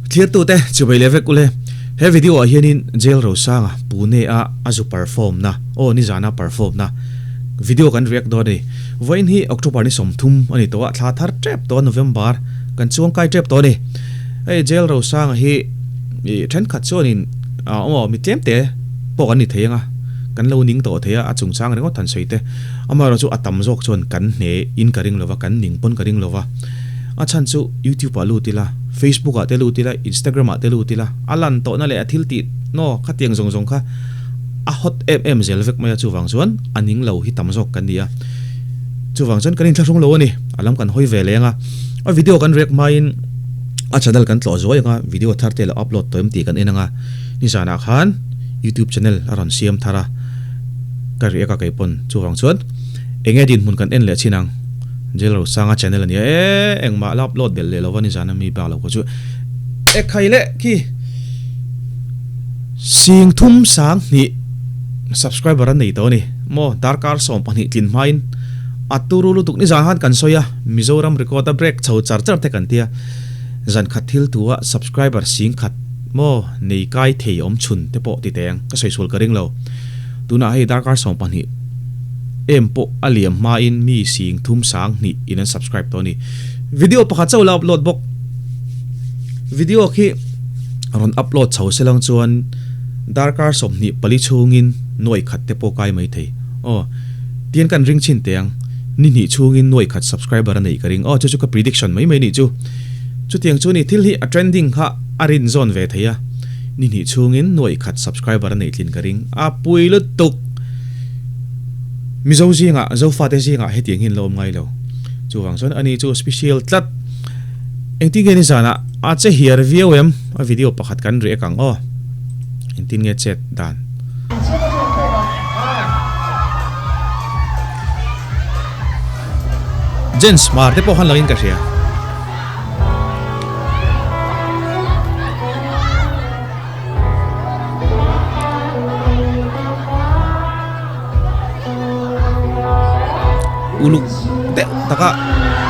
clear tu te chubai levek ule he video a hianin jail ro sanga pune a azu perform na o ni jana perform na video kan react do ni voin hi october ni somthum ani to a thla thar trap to november kan chuang kai trap to ni ei jail ro sanga hi then khat chonin o mi tlem te po ani theinga kan lo ning to theya a chung chang rengo than soite amaro chu atam jok chon kan ne in karing lova kan ning pon karing lova a chan chu youtube a lu tila Facebook a telu tila Instagram a telu tila alan to na le athil ti no khatiang jong jong kha a hot mm zelvek maya chuwang chuan aning lo hi tamjok kan dia chuwang chuan kanin thlashong lo ani alam kan hoi ve lenga a video kan rek main a channel kan tlo zoi nga video thar tel upload toim ti kan enanga ni jana khan YouTube channel aron siam thara kari eka kai pon chuwang chuan enge din mun kan en le chinang jelo sanga channel ani engma upload bel le lowani jana mi ba lo ko chu e khaile ki sing thum sang ni subscriber an nei to ni mo darkar som pani tin main aturulu tuk ni jahan kan soya mizoram record a break chau charger te kan tia jan khathil tuwa subscriber sing khat mo nei kai thei om chun te po ti teng ka soi sul karing lo tuna hei darkar som pani empo aliam ma in mi sing thum sang ni in subscribe to ni video pakha chau la upload bok video khi ron upload chau selang chuan darkar som ni pali chungin noi khat te po kai mai thei o tian kan ring chin teng ni chungin noi khat subscriber nei karing o chu ka prediction mai ni chu tiang chu ni thil hi a trending kha arin zone ve theya ni chungin noi khat subscriber nei tlin karing a puilu tuk mi zo zinga zo fa te zinga hetiang hin lom ngai lo chuwang chon ani chu special tlat engti ge ni sana a che here vm a video pakhat kan re kang o engtin nge chat dan jen smart te po han lagin ka sia uluk te taka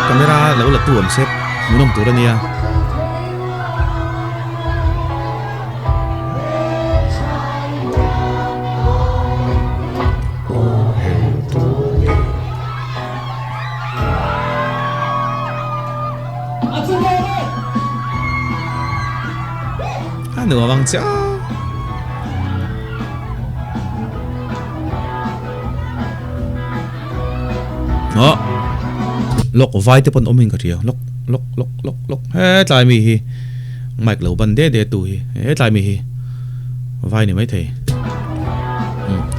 kamera lo la tuam set munom turania ano bang cha no lok vai te pon oming ka ria lok he tlai mi hi mic lo ban de tu hi he tlai mi hi vai ni mai thei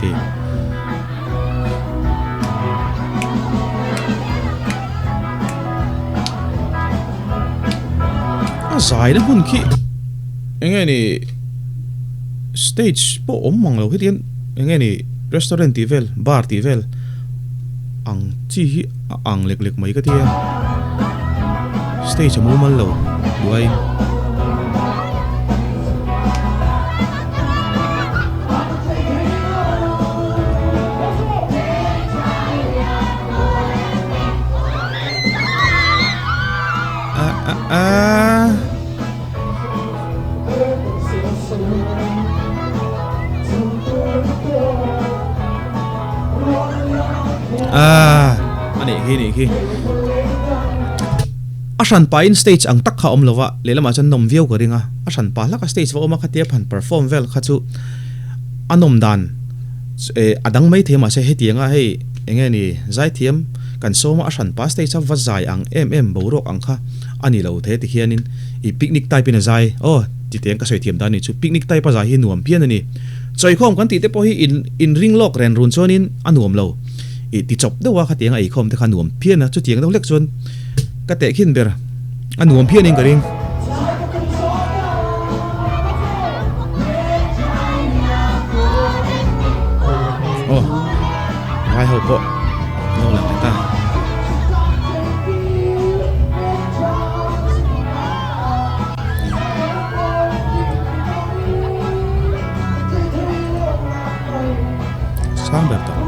ti a zai na hun ki enge ni stage po omang lo hian enge ni restaurant ti vel bar ti vel ang chi hi ang lek mai ka tia stage mo mal lo duai ani hi asan pa in stage ang takha om lova lelama chan nom view koringa asan pa la ka stage wa oma khatia phan perform vel khachu anom dan adang mai thema se hetianga hei enge ni zai thiam kan soma asan pa stage of vazai ang borok ang kha ani lo the ti hianin I picnic type in zai oh ti teng ka soi thiam dan ni chu picnic type pa za hi nuam pian ani choi khom kan ti te po hi in ring lock ren run chonin anuam lo ti chop de wa khatia ai khom te khanuam phian chu tiang do lek chon ka te khin ber anuam phian in karing oh vai ho po no la ta sang ber to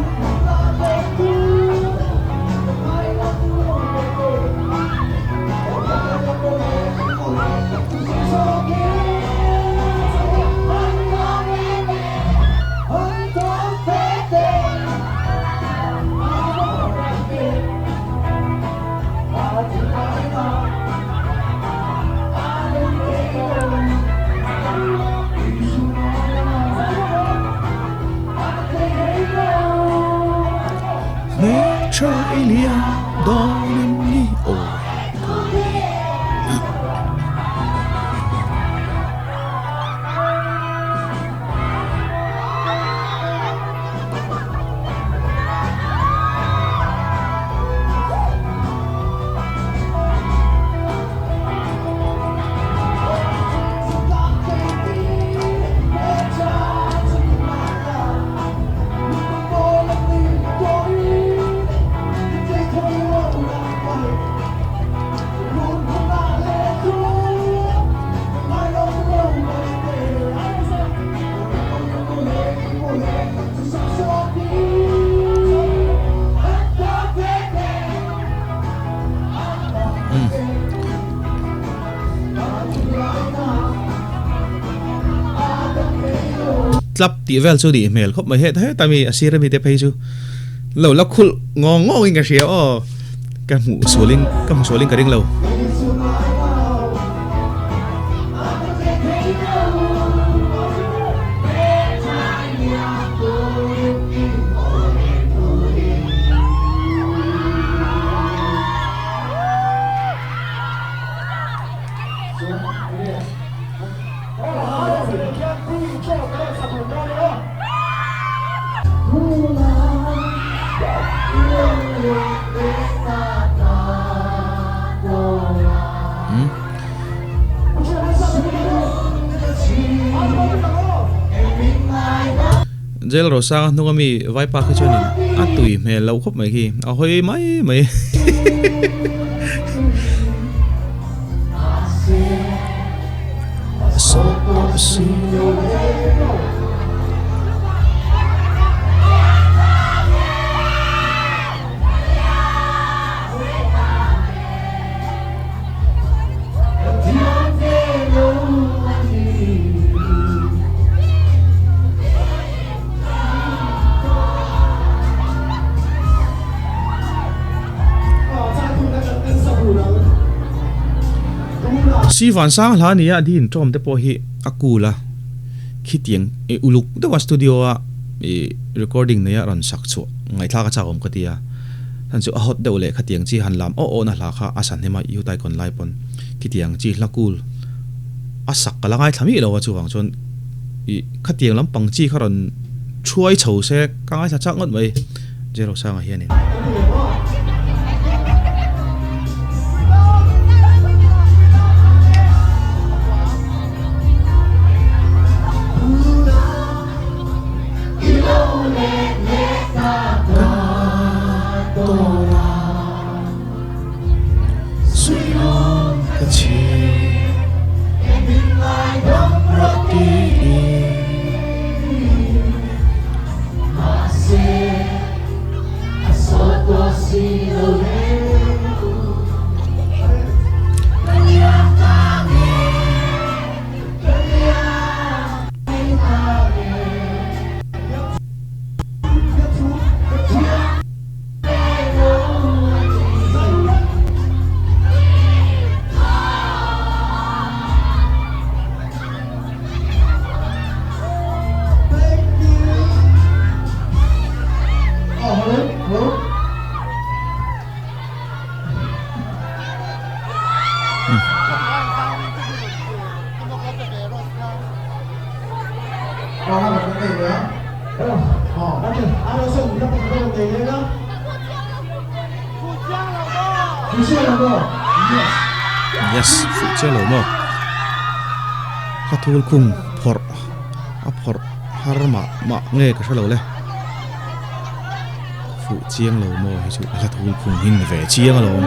Australia Donny oh club ti vel chu di mel khop mai het he tami asira mi te phei chu lo la khul ngo in ka ria o ka mu soling ka ring lo Jel rosa nungami vai pa khu chonin atui me lo khop mai ki a hoi mai so si van sang la ni a din trom te po hi akula khitiang e uluk de wa studio a e recording ne ya ran sak chu ngai thla ka chawm ka tia han chu a hot de le khatiang chi han lam o na hla kha asan hema yu tai kon lai pon khitiang chi hlakul a sak ka langai thami lo wa chu wang chon i khatiang lam pang chi kharon chuai chho se ka ngai cha chak ngot mai jero sang a hian Yes, phụ chơi lẩu mò. Khát thul cùng phở, phở har mà nghe cái lẩu này. Phụ chiang lẩu mò hay chú khát thul cùng hình về chiang lẩu.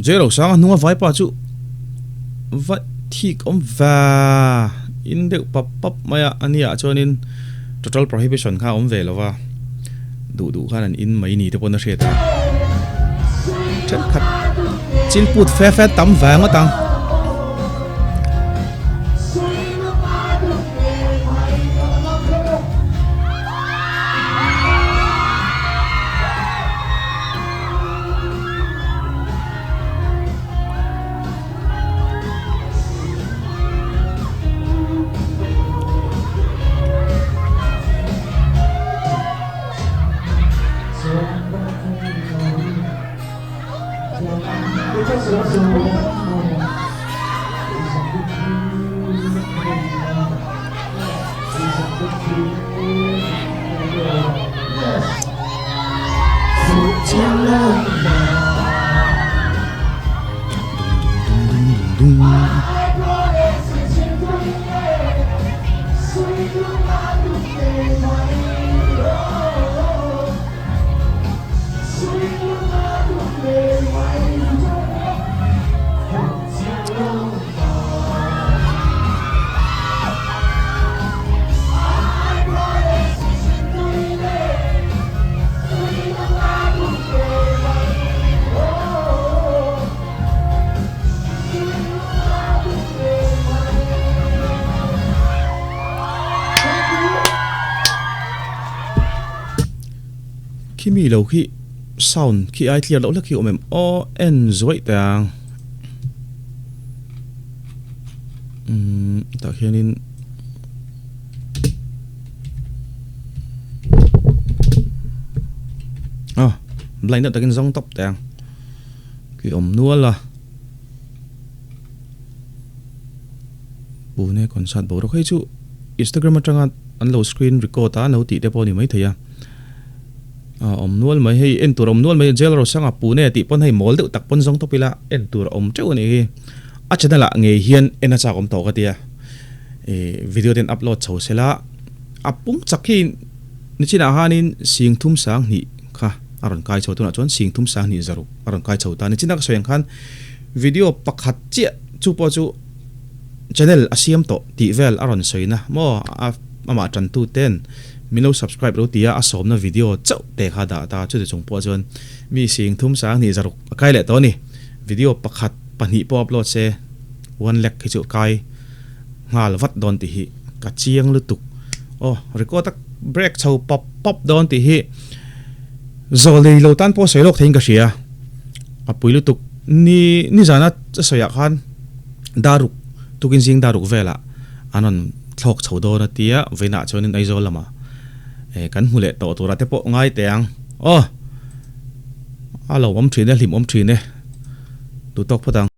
zero sang nunga vai pa chu vai thik om va in de pap maya ania chonin total prohibition kha om ve lova du khan an in mai ni te pon na hre ta chen khat chin put fe tam vang atang mi lo khi sound khi ai clear lo la khi omem o en zoi tang ta khianin blind ta takin zong top tang khi om nual la bu ne concert bo ro khai chu Instagram atanga an lo screen record ta no ti te po ni mai thaya om nual mai hei en tur om nual mai gel ro sanga pune ti pon hei mol de tak pon zong to pila en tur om cheu ni a chadala nge hian ena cha kom to ka tia video den upload chho sela apung chakhi ni china hanin sing thum sang ni kha aron kai chho tuna chon sing thum sang ni zaru aron kai chho ta ni china ka soyang khan video pakhat che chu po chu channel asiam to ti vel aron soina mo ama tan tu ten milo subscribe ro tia asom na video chau te kha da ta chu de chung po chon mi sing thum sang ni zaruk kai le to ni video pakhat pani po upload se 1 lakh chu kai ngal wat don ti hi ka chiang lu tuk record tak break chau pop don ti hi zoli lo tan po selok thein ka sia apui lu tuk ni zana soya khan daruk tukin jing daruk vela anon thlok chho do na tia veina chonin aizol lama kan hule to tura te po ngai teang alo om thine lim om thine tu tok phodang